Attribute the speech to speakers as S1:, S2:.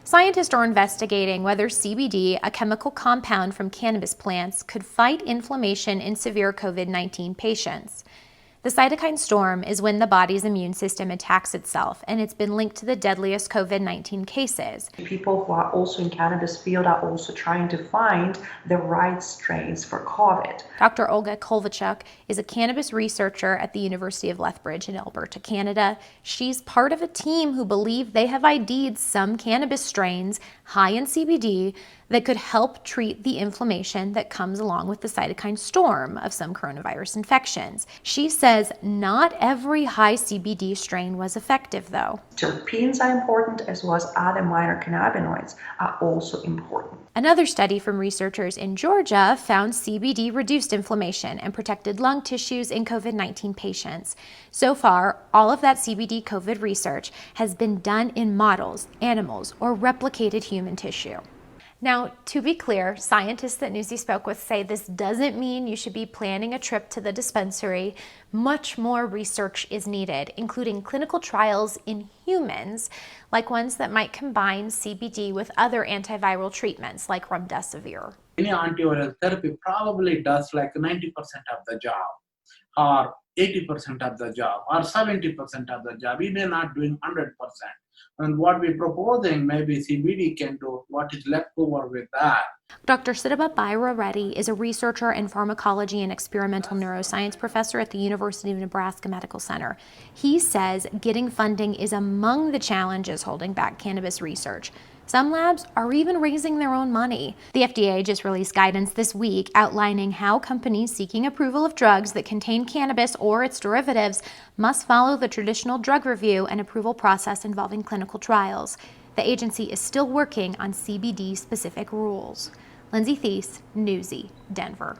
S1: Scientists are investigating whether CBD, a chemical compound from cannabis plants, could fight inflammation in severe COVID-19 patients. The cytokine storm is when the body's immune system attacks itself, and it's been linked to the deadliest COVID-19 cases.
S2: People who are also in cannabis field are also trying to find the right strains for COVID.
S1: Dr. Olga Kovalchuk is a cannabis researcher at the University of Lethbridge in Alberta, Canada. She's part of a team who believe they have ID'd some cannabis strains high in CBD that could help treat the inflammation that comes along with the cytokine storm of some coronavirus infections. She says not every high CBD strain was effective, though.
S2: Terpenes are important, as well as other minor cannabinoids are also important.
S1: Another study from researchers in Georgia found CBD reduced inflammation and protected lung tissues in COVID-19 patients. So far, all of that CBD COVID research has been done in models, animals, or replicated human tissue. Now, to be clear, scientists that Newsy spoke with say this doesn't mean you should be planning a trip to the dispensary. Much more research is needed, including clinical trials in humans, like ones that might combine CBD with other antiviral treatments like remdesivir.
S3: Any antiviral therapy probably does like 90% of the job, or 80% of the job, or 70% of the job. We may not doing 100%. And what we're proposing, maybe CBD can do what is left over with that.
S1: Dr. Siddhaba Bhaira Reddy is a researcher in pharmacology and experimental neuroscience professor at the University of Nebraska Medical Center. He says getting funding is among the challenges holding back cannabis research. Some labs are even raising their own money. The FDA just released guidance this week outlining how companies seeking approval of drugs that contain cannabis or its derivatives must follow the traditional drug review and approval process involving clinical trials. The agency is still working on CBD-specific rules. Lindsay Thies, Newsy, Denver.